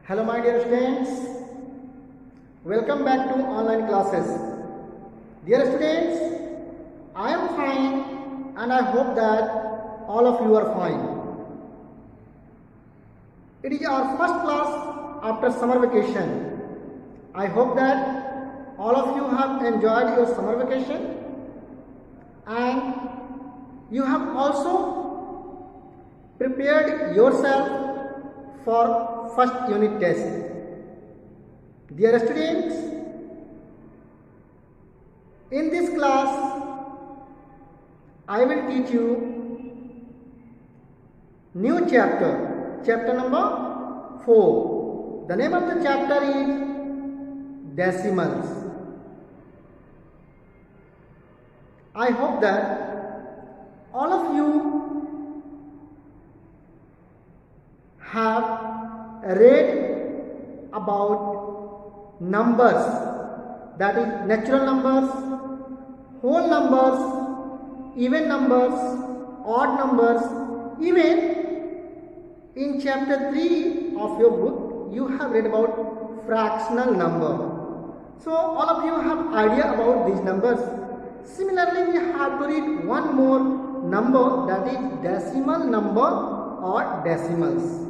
Hello my dear students, welcome back to online classes. Dear students, I am fine and I hope that all of you are fine. It is our first class after summer vacation. I hope that all of you have enjoyed your summer vacation and you have also prepared yourself for first unit test. Dear students, in this class I will teach you new chapter number 4. The name of the chapter is decimals. I hope that all of you have read about numbers, that is natural numbers, whole numbers, even numbers, odd numbers. Even in chapter 3 of your book you have read about fractional number. So all of you have idea about these numbers. Similarly, we have to read one more number, that is decimal number or decimals.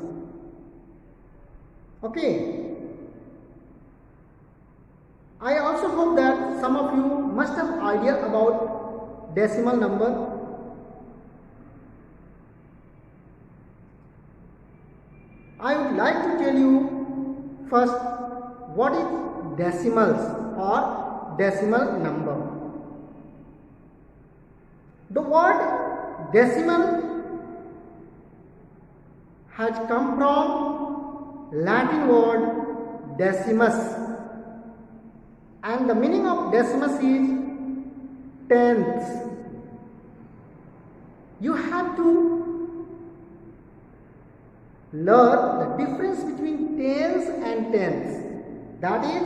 Okay. I also hope that some of you must have idea about decimal number. I would like to tell you first what is decimals or decimal number. The word decimal has come from Latin word decimus, and the meaning of decimus is tenths. You have to learn the difference between tens and tenths. That is,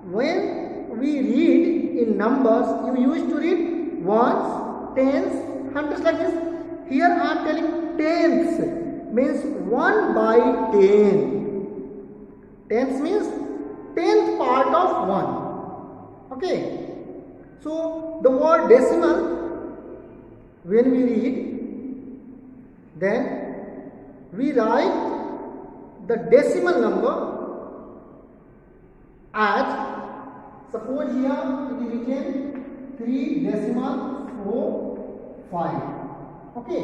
when we read in numbers, you used to read ones, tens, hundreds, like this. Here I am telling tenths, means 1 by 10. Tenths means 10th part of 1. Okay. So the word decimal, when we read, then we write the decimal number as, suppose here it is written 3.45. Okay.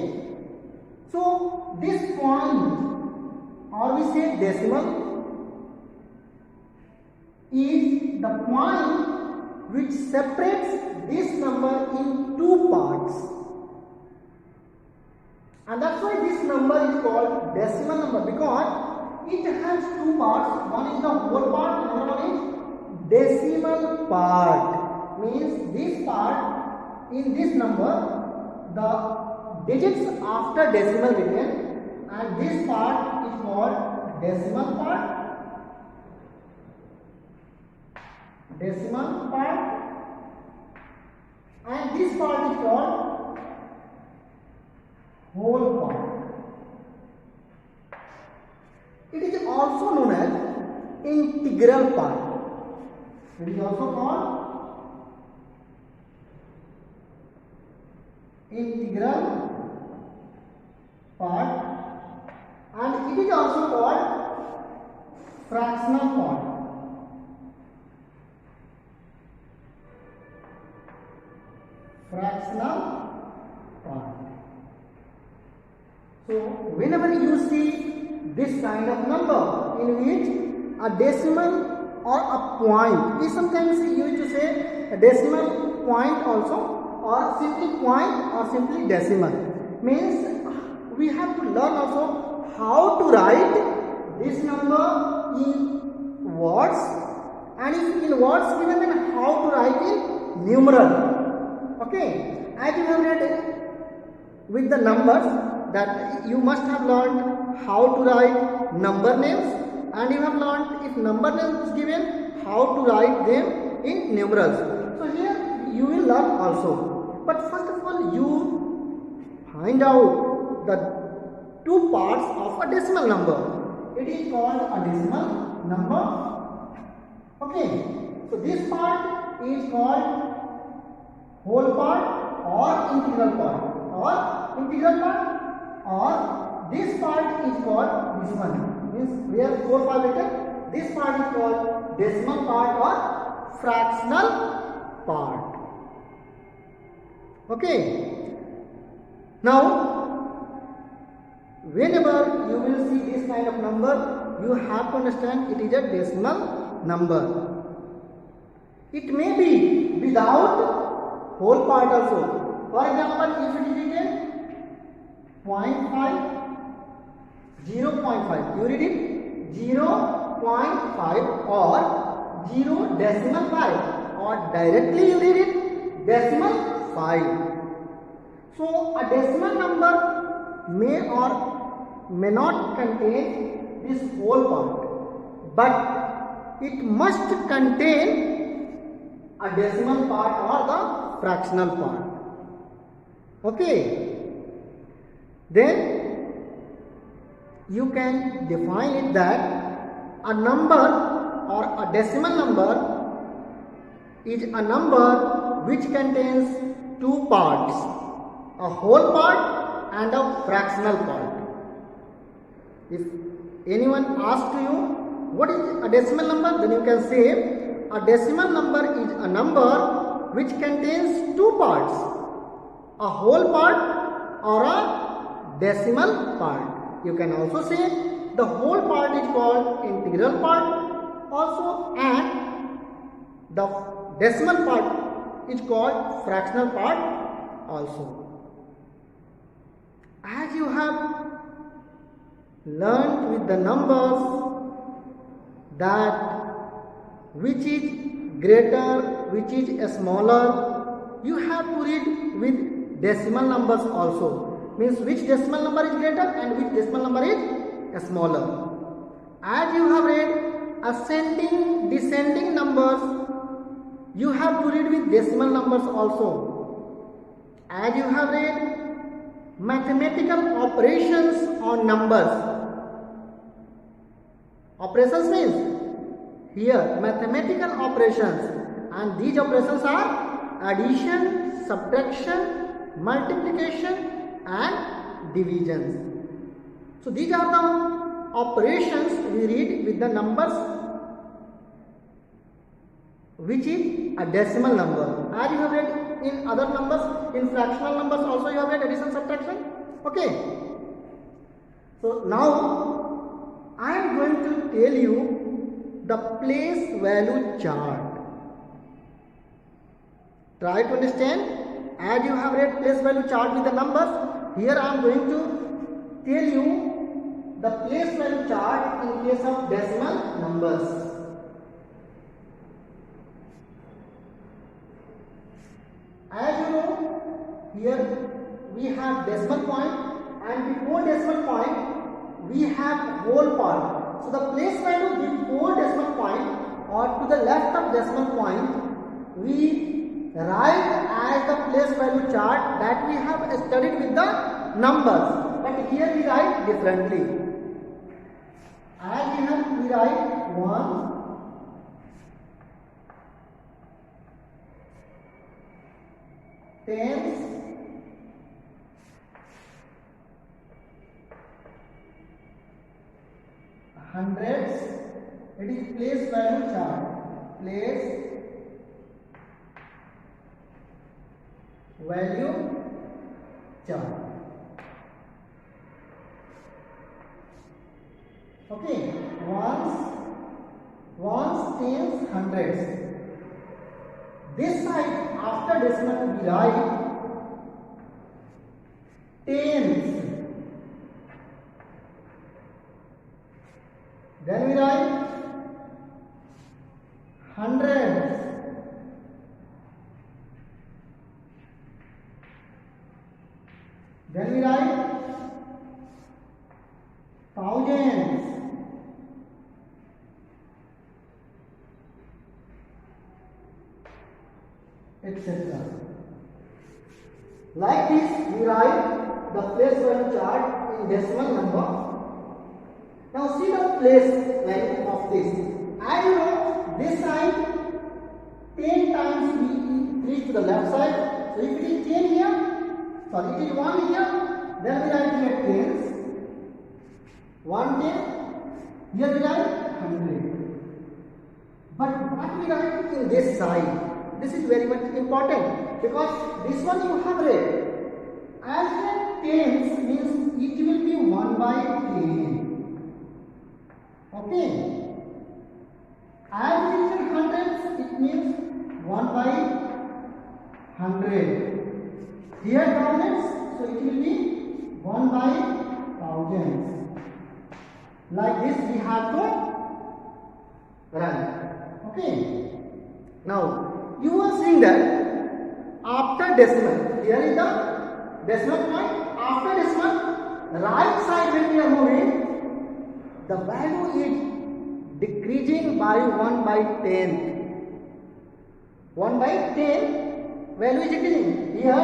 So this point, or we say decimal, is the point which separates this number in two parts, and that's why this number is called decimal number, because it has two parts. One is the whole part, another one is decimal part. Means this part, in this number, the digits after decimal written, and this part is called decimal part. Decimal part, and this part is called whole part. It is also known as integral part. It is also called integral part, and it is also called fractional part. Fractional part. So whenever you see this kind of number in which a decimal or a point, we sometimes used to say a decimal point also, or simply point or simply decimal, means we have to learn also how to write this number in words, and if in words given, then how to write in numeral. Okay, as you have read with the numbers, that you must have learned how to write number names, and you have learned if number names is given, how to write them in numerals. So here you will learn also. But first of all, you find out the two parts of a decimal number. it is called a decimal number. Okay, so this part is called whole part or integral part, or this part is called this one, means where 4 5 letter, this part is called decimal part or fractional part. Okay, now whenever you will see this kind of number, you have to understand it is a decimal number. It may be without whole part also. For example, if it is a 0.5, 0.5, you read it 0.5 or 0.5, or directly you read it decimal 5. So a decimal number may or may not contain this whole part, but it must contain a decimal part or the fractional part. Okay, then you can define it that a number or a decimal number is a number which contains two parts, a whole part and a fractional part. If anyone asks to you what is a decimal number, then you can say a decimal number is a number which contains two parts, a whole part or a decimal part. You can also say the whole part is called integral part also, and the decimal part is called fractional part also. As you have learned with the numbers that which is greater, which is smaller, you have to read with decimal numbers also. Means which decimal number is greater and which decimal number is smaller. As you have read ascending, descending numbers, you have to read with decimal numbers also. As you have read mathematical operations on numbers. Operations means here mathematical operations, and these operations are addition, subtraction, multiplication and divisions. So these are the operations we read with the numbers which is a decimal number. As you have read in other numbers, in fractional numbers also you have read addition, subtraction. Okay. So now I am going to tell you the place value chart. Try to understand. As you have read place value chart with the numbers, here I am going to tell you the place value chart in case of decimal numbers. As you know, here we have decimal point, and before decimal point we have whole part. So the place value before decimal point or to the left of decimal point we write as the place value chart that we have studied with the numbers, but here we write differently. As we write 1, tens, hundreds. It is place value chart. Place value chart. Okay, ones, tens, hundreds. This side after decimal we write tens. Then we write hundreds. Then we write thousands. Etc. Like this, we write the place value chart in decimal number. Now see the place value of this. As you know, this side 10 times we increase to the left side. So if it is 10 here, sorry, it is 1 here, then we write here tens. 110. Here we write 100. But what we write in this side? This is very much important because this one you have read. As the tens means it will be 1 by 10. Okay. As it is in hundreds, it means 1 by 100. Here thousands, so it will be 1 by thousands. Like this we have to run. Okay. Now you are seeing that after decimal, here is the decimal point. After decimal, right side when we are moving, the value is decreasing by 1 by 10. 1 by 10 value is decreasing. Here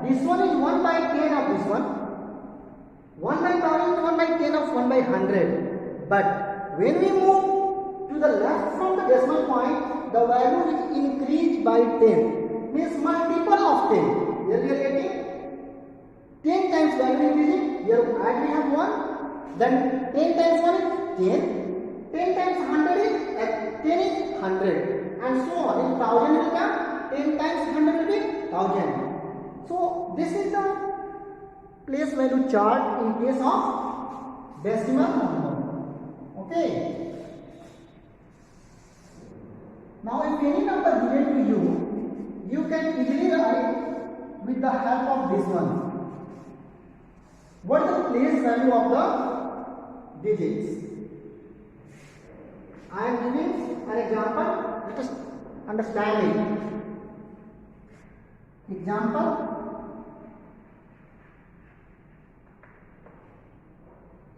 this one is 1 by 10 of this one. 1 by 1000 is 1 by 10 of 1 by 100. But when we move to the left from the decimal point, the value is increased by 10. Means multiple of 10. Here we are getting 10 times value increasing. Here add we have 1. Then 10 times 1 is 10. 10 times 100 is 10 is 100. And so on. If 1000 will come, 10 times 100 will be 1000. So this is the place value chart in case of decimal number. Okay. Now if any number given to you, you can easily write with the help of this one. What is the place value of the digits? I am giving an example. Let us understand it. Example.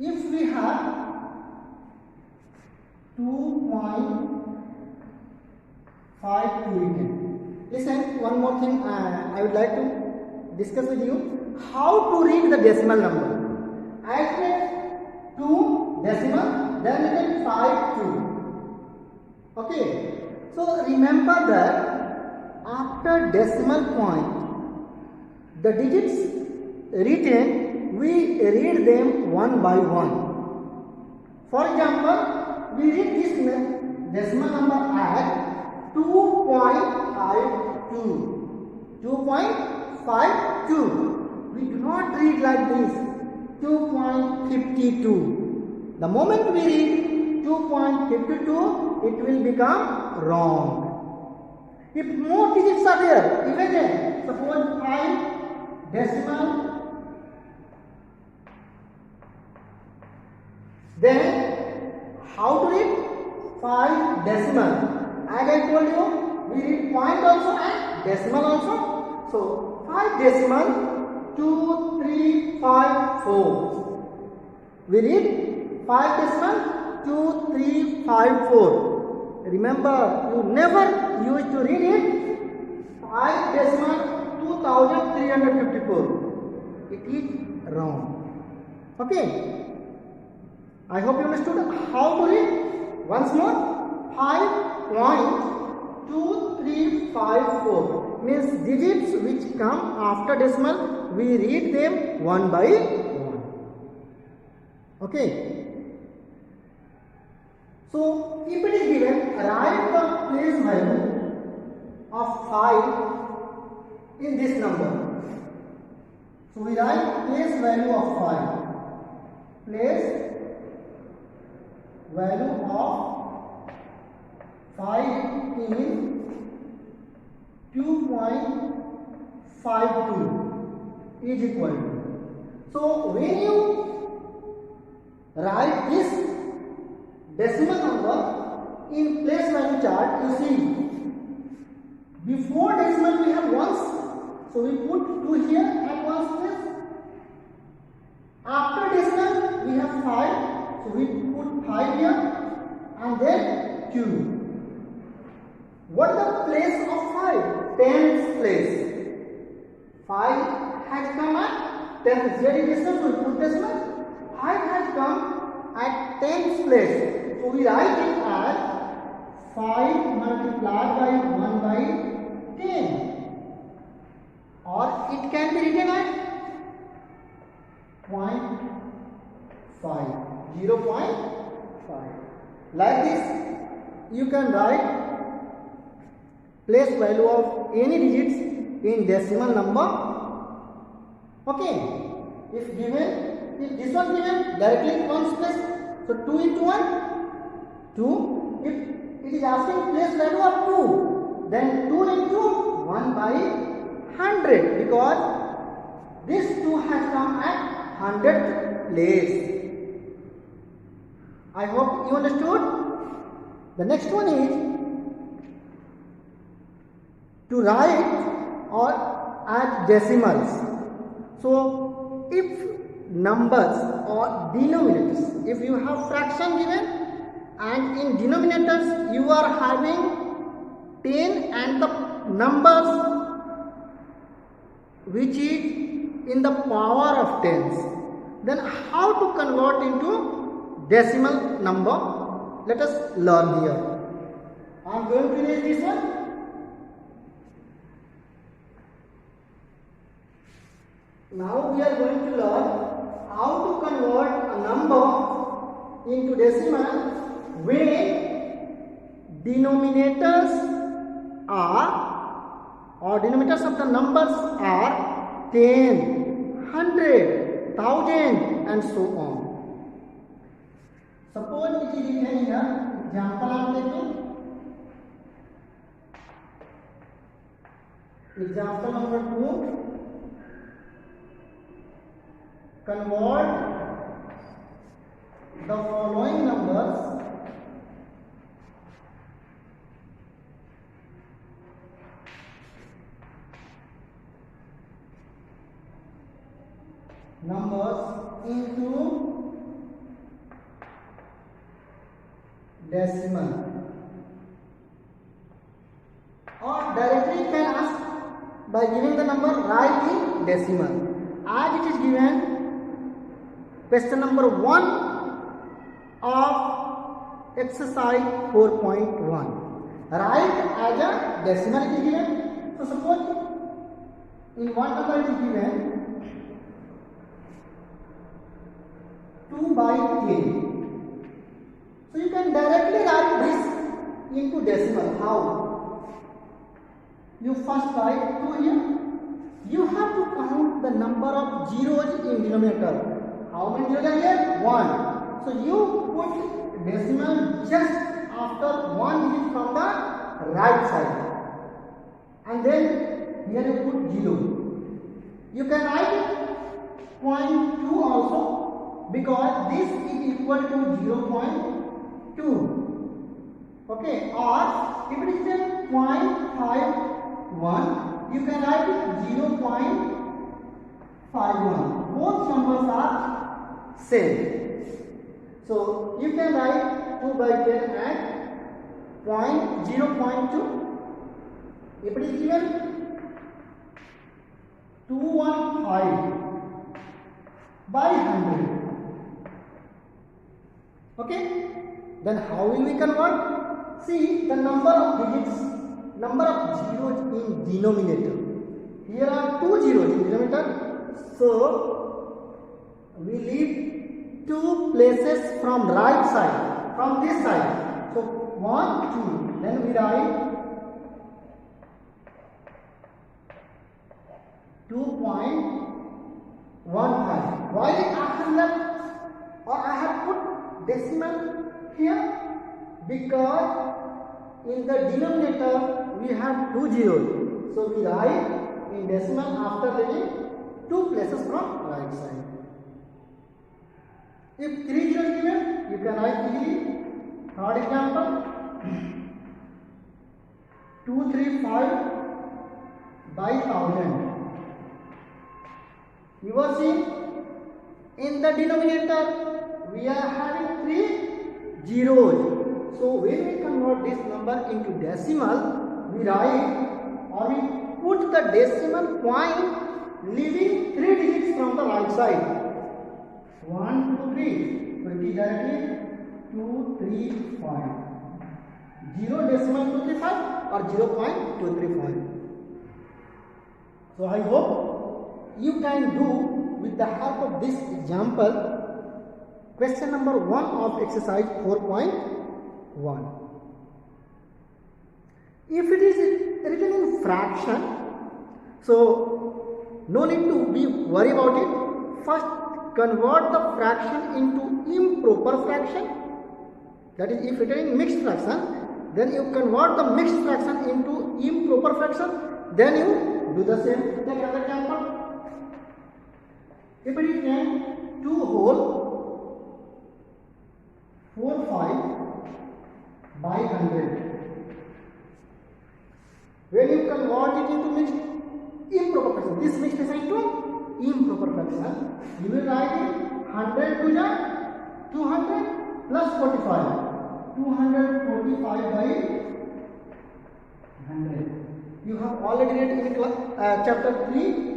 If we have 2.52 written. Listen, one more thing I would like to discuss with you. How to read the decimal number. I take 2 decimal, then written 52. Okay. So remember that after decimal point, the digits written, we read them one by one. For example, we read this decimal number as 2.52. 2.52. We do not read like this. 2.52. The moment we read 2.52, it will become wrong. If more digits are there, even then, suppose 5 decimal, then how to read 5 decimal? As I told you, we read point also and decimal also. So 5 decimal, 2, 3, 5, 4. We read 5 decimal, 2, 3, 5, 4. Remember, you never used to read it 5 decimal 2354. It is wrong. Okay. I hope you understood how to read. Once more, 5.2354 means digits which come after decimal, we read them one by one. Okay. So if it is given, write the place value of 5 in this number. So we write place value of 5. Place value of 5 in 2.52 is equal to. So when you write this decimal number in place value chart, you see before decimal we have ones, so we put 2 here at ones place. After decimal we have 5, so we put 5 here and then 2. What is the place of 5? Tens place. 5 has come at tens. Here is decimal, so we put decimal. 5 has come at tens place. So we write it as 5 multiplied by 1 by 10, or it can be written as 0.5, 0.5. Like this, you can write place value of any digits in decimal number. Okay, if this one given directly in ones place, so 2 into 1, 2. If it is asking place value of 2, then 2 into 1 by 100, because this 2 has come at 100th place. I hope you understood. The next one is to write or add decimals. So if numbers or denominators, if you have fraction given and in denominators you are having 10 and the numbers which is in the power of tens, then how to convert into decimal number? Let us learn here. I am going to raise this one. Now we are going to learn how to convert a number into decimal when denominators are, or denominators of the numbers are 10, 100, 1000 and so on. Suppose it is written here, example I am taking. Example number 2. Convert the following numbers into decimal, or directly you can ask by giving the number write in decimal, as it is given. Question number 1 of exercise 4.1. Write as a decimal it is given. So suppose in one number it is given 2 by 10. So you can directly write this into decimal. How? You first write 2 here. You have to count the number of zeros in denominator. How many zeros are here? 1. So you put decimal just after 1 digit from the right side, and then here you put 0. You can write it 0.2 also, because this is equal to 0.2. Okay, or if it is then 0.51, you can write it 0.51. Both numbers are same. So you can write 2 by 10 at 0.2. If it is given 215 by 100. Okay, then how will we convert? See the number of digits, number of zeros in denominator. Here are 2 zeros in denominator. So we leave 2 places from right side, from this side. So 1, 2. Then we write 2.15. Why I have left, or I have put decimal here? Because in the denominator we have 2 zeros. So we write in decimal after leaving 2 places from right side. If 3 zeros given, you can write easily. Third example, 235 by 1000. You will see in the denominator we are having 3 zeros. So when we convert this number into decimal, we write, or we put the decimal point leaving 3 digits from the right side. 1, 2, 3. So it is directly 235. 0.235 or 0.235. So I hope you can do with the help of this example question number 1 of exercise 4.1. If it is written in fraction, so no need to be worry about it. First, convert the fraction into improper fraction. That is, if it is in mixed fraction, then you convert the mixed fraction into improper fraction. Then you do the same. Take another example. If it is 2 whole 45 by 100. When you convert it into mixed improper fraction, this mixed fraction into improper fraction, you will write it 100 to the 200 plus 45. 245 by 100. You have already read in chapter 3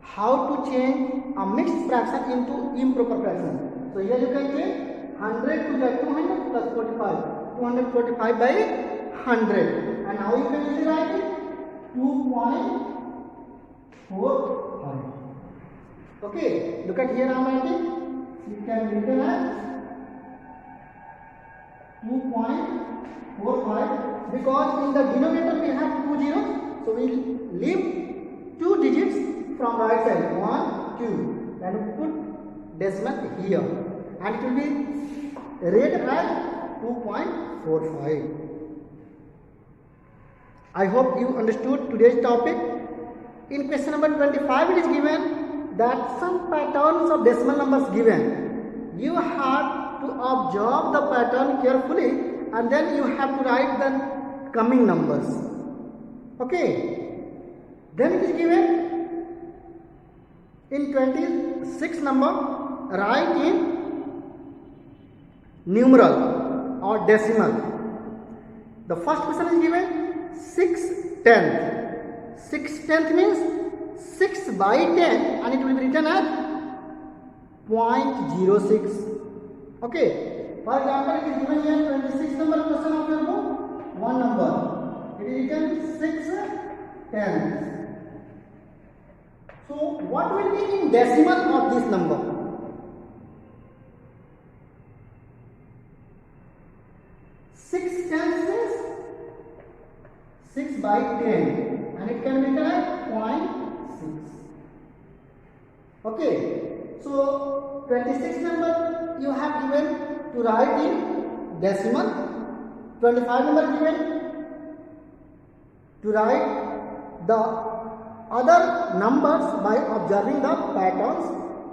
how to change a mixed fraction into improper fraction. So here you can change 100 to the 200 plus 45. 245 by 100. And now you can easily write it 2.45. Okay, look at here I am writing. It can be written as 2.45 because in the denominator we have 2 zeros. So we will leave 2 digits from right side, 1, 2, and put decimal here, and it will be read as 2.45. I hope you understood today's topic. In question number 25, it is given that some patterns of decimal numbers given. You have to observe the pattern carefully, and then you have to write the coming numbers. Okay. Then it is given in 26 number, write in numeral or decimal. The first question is given 6/10. 6/10 means 6 by 10, and it will be written as 0.06. Okay. For example, it is given here 26 number question of your book, one number. It is written 6/10. So what will be in decimal of this number? 6/10 is 6 by 10, and it can be written as 0.6. Okay. So 26 number you have given to write in decimal. 25 number given to write the other numbers by observing the patterns.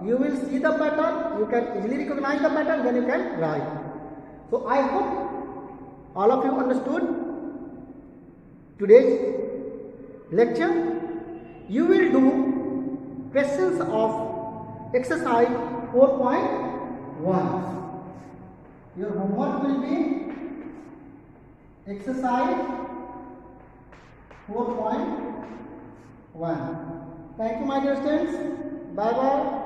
You will see the pattern, you can easily recognize the pattern, then you can write. So I hope all of you understood today's lecture. You will do questions of exercise 4.1. Your homework will be exercise 4.1. Thank you, my dear students. Bye bye.